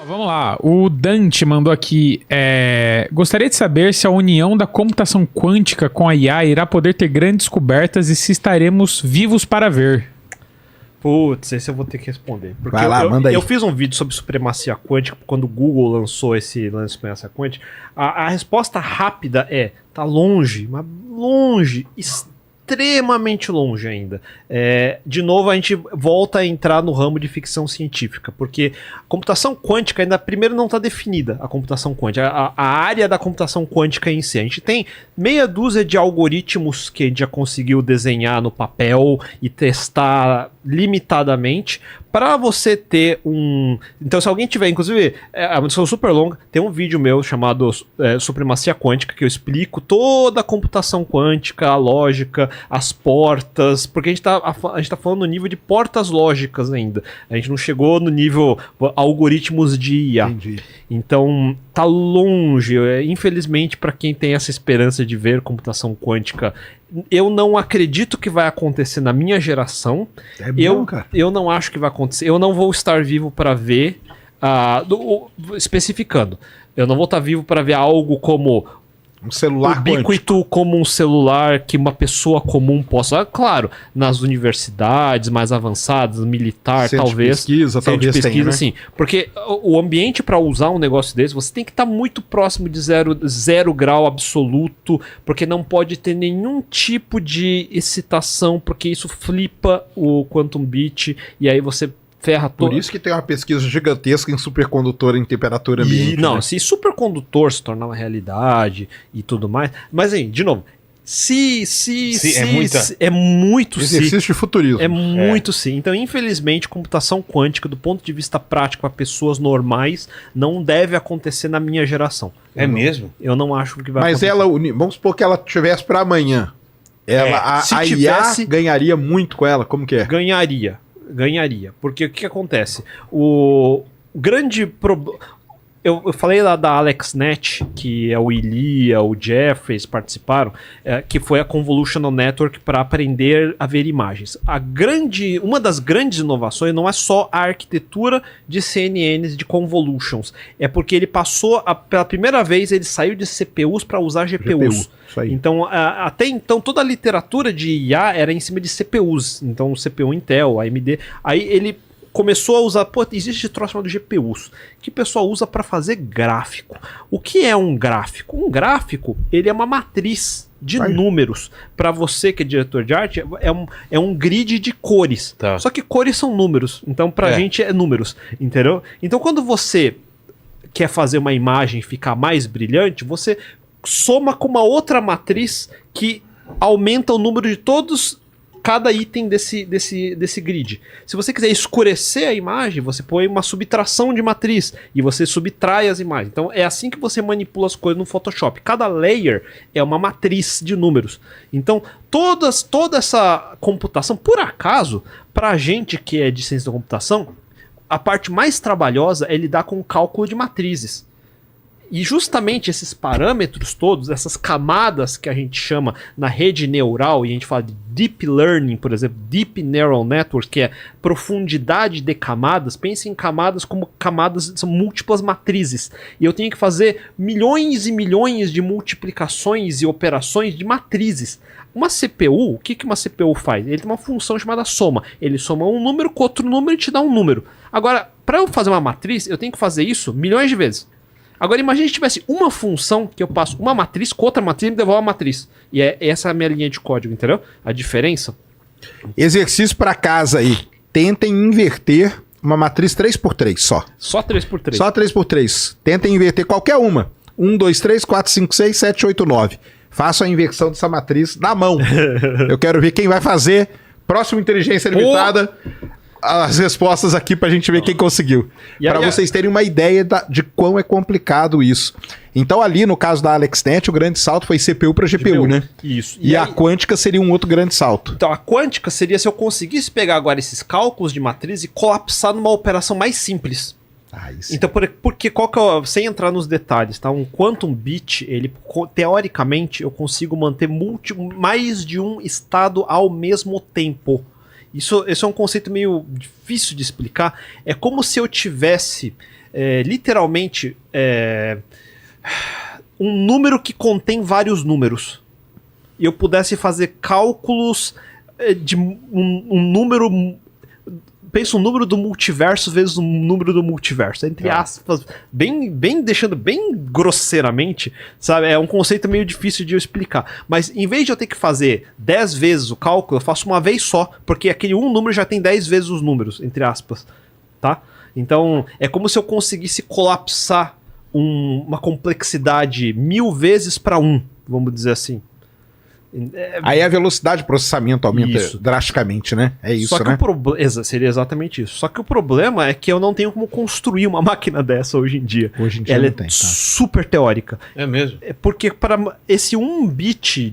Vamos lá, o Dante mandou aqui, gostaria de saber se a união da computação quântica com a IA irá poder ter grandes descobertas e se estaremos vivos para ver. Putz, esse eu vou ter que responder. Porque Vai lá, manda aí. eu fiz um vídeo sobre supremacia quântica quando o Google lançou esse lance de supremacia quântica. A resposta rápida tá longe, mas longe, extremamente longe ainda. De novo, a gente volta a entrar no ramo de ficção científica, porque a computação quântica ainda, primeiro, não está definida, a computação quântica, a área da computação quântica em si. A gente tem meia dúzia de algoritmos que a gente já conseguiu desenhar no papel e testar limitadamente para você ter um... Então, se alguém tiver, inclusive, é uma discussão super longa, tem um vídeo meu chamado Supremacia Quântica, que eu explico toda a computação quântica, a lógica, as portas, porque a gente tá falando no nível de portas lógicas ainda. A gente não chegou no nível algoritmos de IA. Entendi. Então, tá longe. Infelizmente, para quem tem essa esperança de ver computação quântica, eu não acredito que vai acontecer na minha geração. Cara. Eu não acho que vai acontecer. Eu não vou estar vivo para ver. Especificando, eu não vou estar vivo para ver algo como um celular ubíquito, como um celular que uma pessoa comum possa. Claro, nas universidades mais avançadas, militar, centro talvez. De pesquisa, talvez tenha, né? Sim. Porque o ambiente para usar um negócio desse, você tem que estar muito próximo de zero grau absoluto, porque não pode ter nenhum tipo de excitação, porque isso flipa o quantum bit e aí você ferra Por isso que tem uma pesquisa gigantesca em supercondutor em temperatura ambiente. Não, né? se supercondutor se tornar uma realidade e tudo mais. Mas aí, de novo, é muito exercício de futurismo. É muito sim. Então, infelizmente, computação quântica, do ponto de vista prático, para pessoas normais, não deve acontecer na minha geração. Mesmo? Eu não acho que vai Mas acontecer. vamos supor que ela tivesse para amanhã. A IA ganharia muito com ela, como que é? Ganharia. Porque o que acontece? O grande problema... Eu falei lá da AlexNet, que é o Ilia, o Jeffries participaram, que foi a Convolutional Network para aprender a ver imagens. Uma das grandes inovações não é só a arquitetura de CNNs de convolutions, é porque ele passou, pela primeira vez, ele saiu de CPUs para usar GPUs. Isso aí. Então, até então, toda a literatura de IA era em cima de CPUs. Então, CPU Intel, AMD. Aí ele começou a usar, existe troço chamado GPUs, que o pessoal usa para fazer gráfico. O que é um gráfico? Um gráfico, ele é uma matriz de números. Para você que é diretor de arte, é um grid de cores. Tá. Só que cores são números. Então, pra gente é números, entendeu? Então, quando você quer fazer uma imagem ficar mais brilhante, você soma com uma outra matriz que aumenta o número de cada item desse grid. Se você quiser escurecer a imagem, você põe uma subtração de matriz e você subtrai as imagens. Então é assim que você manipula as coisas no Photoshop. Cada layer é uma matriz de números. Então toda essa computação, por acaso, pra gente que é de ciência da computação, a parte mais trabalhosa é lidar com o cálculo de matrizes. E justamente esses parâmetros todos, essas camadas que a gente chama na rede neural, e a gente fala de Deep Learning, por exemplo, Deep Neural Network, que é profundidade de camadas, pense em camadas como camadas, são múltiplas matrizes. E eu tenho que fazer milhões e milhões de multiplicações e operações de matrizes. Uma CPU, o que uma CPU faz? Ele tem uma função chamada soma. Ele soma um número com outro número e te dá um número. Agora, para eu fazer uma matriz, eu tenho que fazer isso milhões de vezes. Agora imagine se tivesse uma função que eu passo uma matriz com outra matriz e me devolve a matriz. E essa é a minha linha de código, entendeu? A diferença. Exercício para casa aí. Tentem inverter uma matriz 3x3 só. Só 3x3. Só 3x3. Tentem inverter qualquer uma. 1, 2, 3, 4, 5, 6, 7, 8, 9. Façam a inversão dessa matriz na mão. Eu quero ver quem vai fazer. Próximo Inteligência Limitada. As respostas aqui pra gente ver quem conseguiu. Para vocês terem uma ideia de quão é complicado isso. Então ali, no caso da AlexNet, o grande salto foi CPU para GPU, né? Isso. E a quântica seria um outro grande salto. Então a quântica seria se eu conseguisse pegar agora esses cálculos de matriz e colapsar numa operação mais simples. Então, porque sem entrar nos detalhes, tá? Um quantum bit, ele teoricamente eu consigo manter mais de um estado ao mesmo tempo. Esse é um conceito meio difícil de explicar. É como se eu tivesse, literalmente, um número que contém vários números. E eu pudesse fazer cálculos de um número... Pensa um número do multiverso vezes um número do multiverso. Entre aspas, deixando bem grosseiramente, sabe? É um conceito meio difícil de eu explicar. Mas em vez de eu ter que fazer 10 vezes o cálculo, eu faço uma vez só, porque aquele um número já tem 10 vezes os números, entre aspas. Tá? Então, é como se eu conseguisse colapsar uma complexidade 1000 vezes para 1, vamos dizer assim. Aí a velocidade de processamento aumenta drasticamente, né? É isso, só que né? seria exatamente isso. Só que o problema é que eu não tenho como construir uma máquina dessa hoje em dia. Hoje em dia ela não é tem, tá? super teórica. É mesmo? Porque para esse 1 bit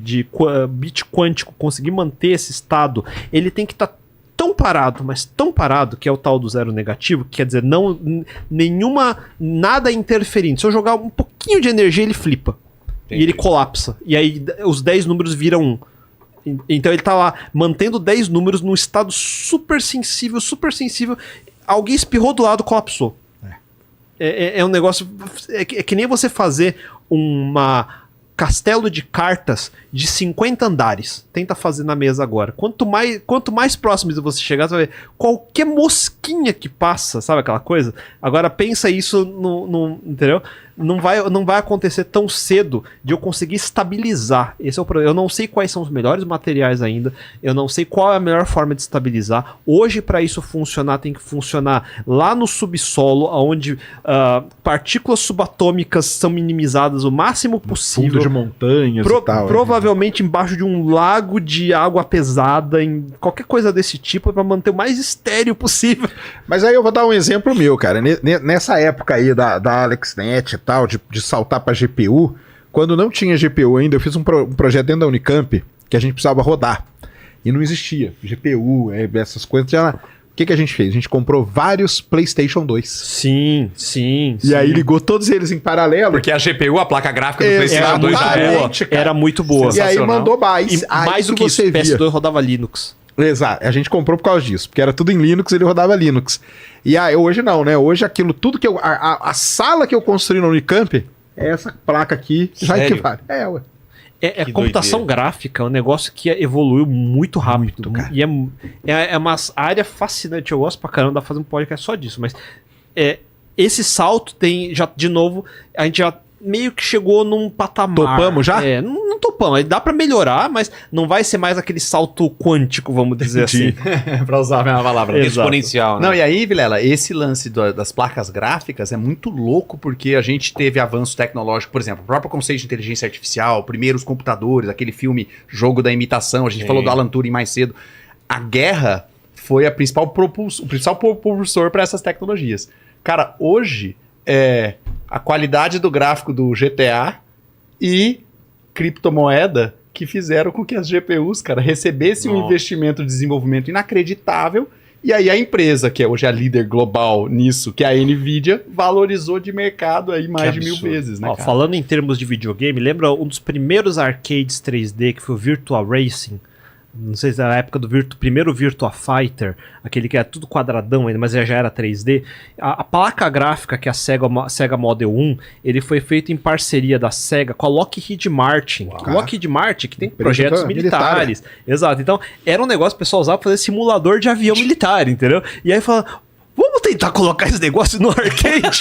bit quântico conseguir manter esse estado, ele tem que estar tão parado, mas tão parado, que é o tal do zero negativo, que quer dizer, nada interferindo. Se eu jogar um pouquinho de energia, ele flipa. Entendi. E ele colapsa. E aí os 10 números viram 1. Então ele tá lá mantendo 10 números num estado super sensível, super sensível. Alguém espirrou do lado, colapsou. É um negócio... É que nem você fazer castelo de cartas de 50 andares. Tenta fazer na mesa agora. Quanto mais próximo de você chegar, você vai ver qualquer mosquinha que passa, sabe aquela coisa? Agora pensa isso entendeu? Não vai acontecer tão cedo de eu conseguir estabilizar. Esse é o problema. Eu não sei quais são os melhores materiais ainda. Eu não sei qual é a melhor forma de estabilizar. Hoje, para isso funcionar, tem que funcionar lá no subsolo, onde partículas subatômicas são minimizadas o máximo possível. Fundo de montanhas e tal. Provavelmente embaixo de um lago de água pesada, em qualquer coisa desse tipo, para manter o mais estéreo possível. Mas aí eu vou dar um exemplo meu, cara. Nessa época aí da AlexNet e tal, de saltar pra GPU, quando não tinha GPU ainda, eu fiz um projeto dentro da Unicamp que a gente precisava rodar. E não existia GPU, essas coisas. O que a gente fez? A gente comprou vários PlayStation 2. Sim. E aí ligou todos eles em paralelo. Porque a GPU, a placa gráfica do PlayStation 2 era muito boa. E aí mandou mais. Mais do que isso, PS2 rodava Linux. Exato, a gente comprou por causa disso, porque era tudo em Linux, ele rodava Linux. E aí, hoje não, né? Hoje aquilo, tudo que a sala que eu construí no Unicamp é essa placa aqui, já equivale. Ué. A computação gráfica é um negócio que evoluiu muito rápido. Muito, cara. E é uma área fascinante. Eu gosto pra caramba, dá pra fazer um podcast só disso. Mas esse salto tem, já de novo, a gente já meio que chegou num patamar. Topamos já? Não topamos. Dá pra melhorar, mas não vai ser mais aquele salto quântico, vamos dizer assim. Pra usar a mesma palavra. Exato. Exponencial, né? Não, e aí, Vilela, esse lance das placas gráficas é muito louco porque a gente teve avanço tecnológico, por exemplo, o próprio conceito de inteligência artificial, primeiros computadores, aquele filme Jogo da Imitação, a gente falou do Alan Turing mais cedo. A guerra foi o principal propulsor para essas tecnologias. Cara, hoje a qualidade do gráfico do GTA e criptomoeda que fizeram com que as GPUs, cara, recebessem um investimento de desenvolvimento inacreditável, e aí a empresa, que é hoje a líder global nisso, que é a NVIDIA, valorizou de mercado aí mais de 1000 vezes, né, cara? Falando em termos de videogame, lembra um dos primeiros arcades 3D, que foi o Virtua Racing? Não sei se era a época do primeiro Virtua Fighter, aquele que era tudo quadradão ainda, mas já era 3D. A placa gráfica, que é a Sega Model 1, ele foi feito em parceria da Sega com a Lockheed Martin. Lockheed Martin, que tem projetos militares. Exato. Então, era um negócio que o pessoal usava para fazer simulador de avião militar, entendeu? E aí fala... Vamos tentar colocar esse negócio no arcade?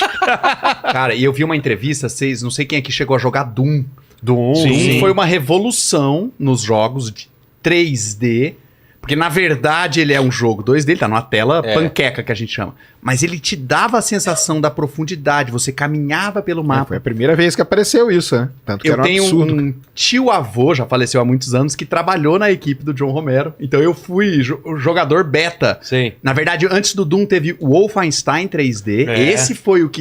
Cara, e eu vi uma entrevista, não sei quem aqui chegou a jogar Doom. Doom foi uma revolução nos jogos de 3D, porque na verdade ele é um jogo 2D, ele tá numa tela panqueca que a gente chama, mas ele te dava a sensação da profundidade, você caminhava pelo mapa. Foi a primeira vez que apareceu isso, né? Tanto que eu era um tenho absurdo. um tio-avô, já faleceu há muitos anos, que trabalhou na equipe do John Romero, então eu fui jogador beta. Sim. Na verdade, antes do Doom teve o Wolfenstein 3D, esse foi o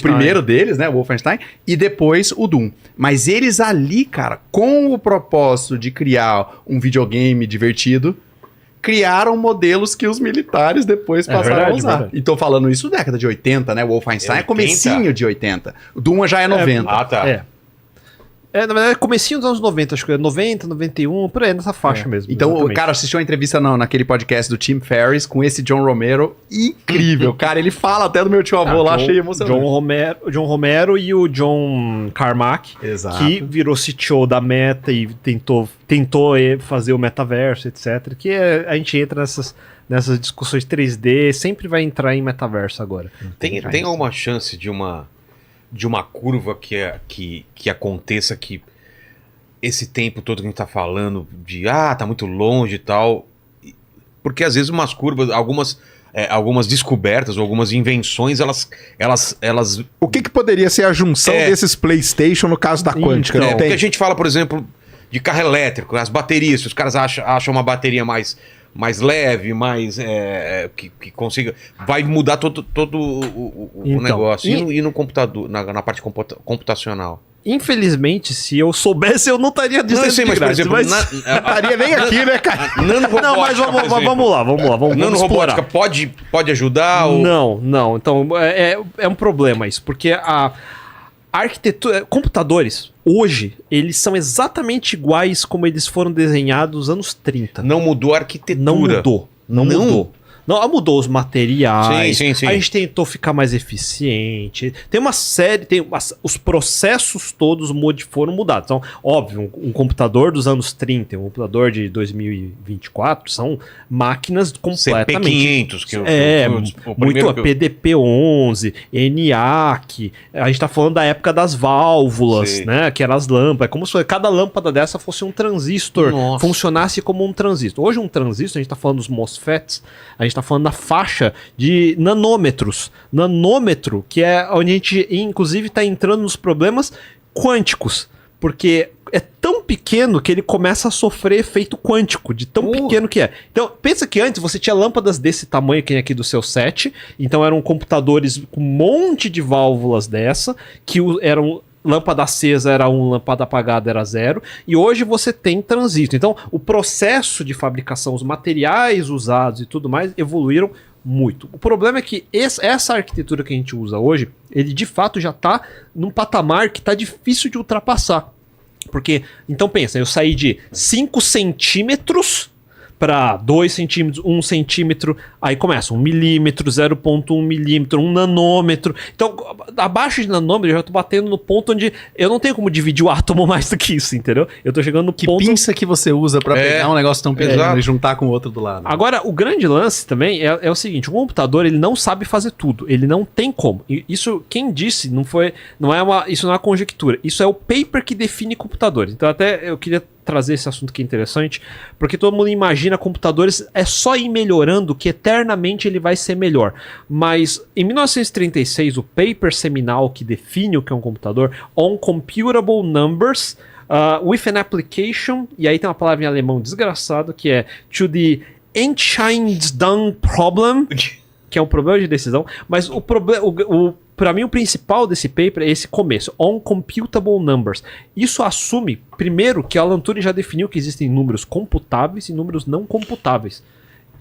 primeiro deles, né, o Wolfenstein, e depois o Doom. Mas eles ali, cara, com o propósito de criar um videogame divertido, criaram modelos que os militares depois passaram a usar. Verdade. E tô falando isso década de 80, né? O Wolfenstein é comecinho de 80. O Doom já é 90. Tá. Na verdade, comecinho dos anos 90, acho que é 90, 91, por aí, nessa faixa mesmo. Então, o exatamente. cara assistiu a entrevista naquele podcast do Tim Ferriss com esse John Romero. Incrível, cara. Ele fala até do meu tio avô lá, achei emocionante. John Romero e o John Carmack, Exato. que virou CTO da Meta e tentou fazer o metaverso, etc. Que a gente entra nessas discussões 3D, sempre vai entrar em metaverso agora. Tem alguma chance de uma curva que aconteça que esse tempo todo que a gente tá falando de tá muito longe e tal, porque às vezes umas curvas, algumas descobertas ou algumas invenções, elas O que poderia ser a junção desses PlayStation no caso da quântica? Não porque tem? a gente fala, por exemplo, de carro elétrico, as baterias, se os caras acham uma bateria mais leve, mais que consiga, vai mudar todo o negócio. E no computador, na parte computacional? Infelizmente, se eu soubesse, eu não estaria dizendo Não, eu sei, mas, por exemplo, Não estaria nem aqui, né, cara? nanorobótica, Não, mas por exemplo. vamos lá, vamos Nanorobótica explorar. pode ajudar? Ou... Não. Então, é um problema isso, porque a arquitetura... Computadores, hoje, eles são exatamente iguais como eles foram desenhados nos anos 30. Não mudou a arquitetura. Não mudou. Não, mudou os materiais. Sim. A gente tentou ficar mais eficiente. Tem uma série, os processos todos foram mudados. Então, óbvio, um computador dos anos 30, um computador de 2024 são máquinas completamente... CP500, que o muito primeiro PDP-11, ENIAC. A gente tá falando da época das válvulas, Sei. né? Que eram as lâmpadas. É como se cada lâmpada dessa fosse um transistor, Nossa. funcionasse como um transistor. Hoje um transistor, a gente tá falando dos MOSFETs, a gente tá falando da faixa de nanômetros. Nanômetro, que é onde a gente, inclusive, tá entrando nos problemas quânticos. Porque é tão pequeno que ele começa a sofrer efeito quântico, de tão pequeno que é. Então, pensa que antes você tinha lâmpadas desse tamanho que tem aqui do seu set, então eram computadores com um monte de válvulas dessa, que eram... Lâmpada acesa era 1, lâmpada apagada era 0, e hoje você tem transistor. Então, o processo de fabricação, os materiais usados e tudo mais evoluíram muito. O problema é que essa arquitetura que a gente usa hoje, ele de fato já está num patamar que está difícil de ultrapassar. Porque, então pensa, eu saí de 5 centímetros para 2 centímetros, 1 centímetro, aí começa 1 milímetro, 0,1 milímetro, 1 nanômetro. Então, abaixo de nanômetro, eu já tô batendo no ponto onde eu não tenho como dividir o átomo mais do que isso, entendeu? Eu tô chegando no Que ponto... pinça que você usa pra pegar um negócio tão pequeno e juntar com o outro do lado. Agora, o grande lance também é o seguinte, o computador, ele não sabe fazer tudo, ele não tem como. E isso, quem disse, isso não é uma conjectura, isso é o paper que define computadores. Então, até eu queria trazer esse assunto que é interessante, porque todo mundo imagina computadores é só ir melhorando que eternamente ele vai ser melhor. Mas em 1936, o paper seminal que define o que é um computador, On Computable Numbers, with an application, e aí tem uma palavra em alemão desgraçado, que é to the Entscheidung Problem, que é um problema de decisão, mas o problema, para mim o principal desse paper é esse começo, On Computable Numbers. Isso assume, primeiro, que Alan Turing já definiu que existem números computáveis e números não computáveis.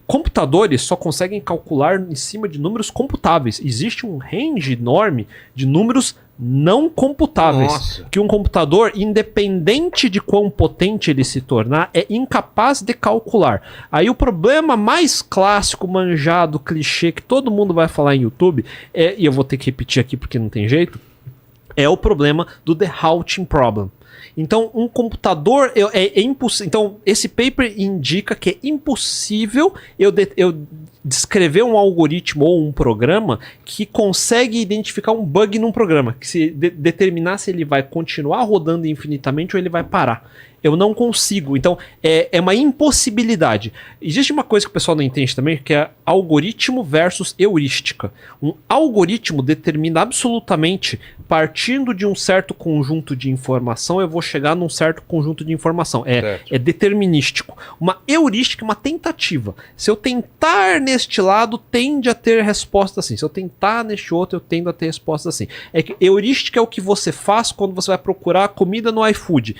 Computadores só conseguem calcular em cima de números computáveis. Existe um range enorme de números não computáveis. Nossa. Que um computador, independente de quão potente ele se tornar, é incapaz de calcular. Aí o problema mais clássico, manjado, clichê, que todo mundo vai falar em YouTube, e eu vou ter que repetir aqui porque não tem jeito, é o problema do The Halting Problem. Então, um computador é impossível. Então, esse paper indica que é impossível eu descrever um algoritmo ou um programa que consegue identificar um bug num programa, que se determinar se ele vai continuar rodando infinitamente ou ele vai parar. Eu não consigo. Então, é uma impossibilidade. Existe uma coisa que o pessoal não entende também, que é algoritmo versus heurística. Um algoritmo determina absolutamente, partindo de um certo conjunto de informação, eu vou chegar num certo conjunto de informação. É determinístico. Uma heurística é uma tentativa. Se eu tentar neste lado, tende a ter resposta assim. Se eu tentar neste outro, eu tendo a ter resposta assim. É que heurística é o que você faz quando você vai procurar comida no iFood.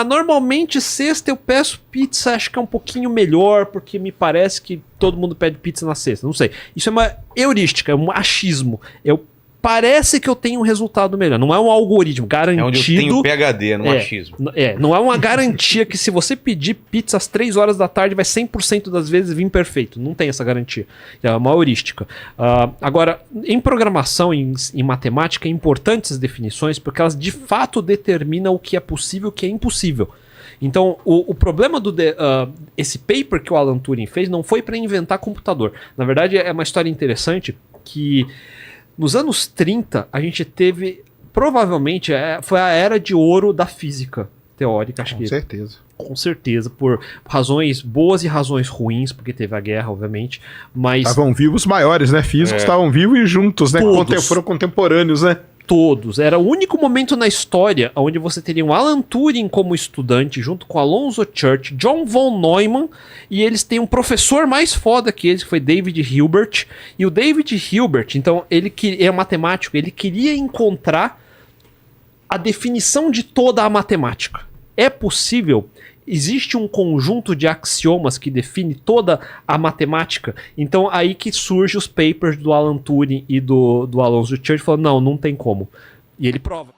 Normalmente sexta eu peço pizza, acho que é um pouquinho melhor, porque me parece que todo mundo pede pizza na sexta, não sei. Isso é uma heurística, é um achismo. Eu parece que eu tenho um resultado melhor. Não é um algoritmo garantido. É onde eu tenho PhD, no achismo. Não é uma garantia que se você pedir pizza às 3 horas da tarde vai 100% das vezes vir perfeito. Não tem essa garantia. É uma heurística. Agora, em programação, em matemática, é importante essas definições porque elas de fato determinam o que é possível e o que é impossível. Então, o problema esse paper que o Alan Turing fez não foi para inventar computador. Na verdade, é uma história interessante que nos anos 30 a gente teve, provavelmente, foi a era de ouro da física teórica, acho que. Com certeza. Com certeza, por razões boas e razões ruins, porque teve a guerra, obviamente, mas... Estavam vivos maiores, né? Físicos estavam vivos e juntos, né? Foram contemporâneos, né? Todos. Era o único momento na história onde você teria um Alan Turing como estudante, junto com Alonzo Church, John von Neumann, e eles têm um professor mais foda que eles, que foi David Hilbert. E o David Hilbert, então, ele é matemático, ele queria encontrar a definição de toda a matemática. É possível? Existe um conjunto de axiomas que define toda a matemática? Então aí que surge os papers do Alan Turing e do Alonzo Church falando, não tem como. E ele prova.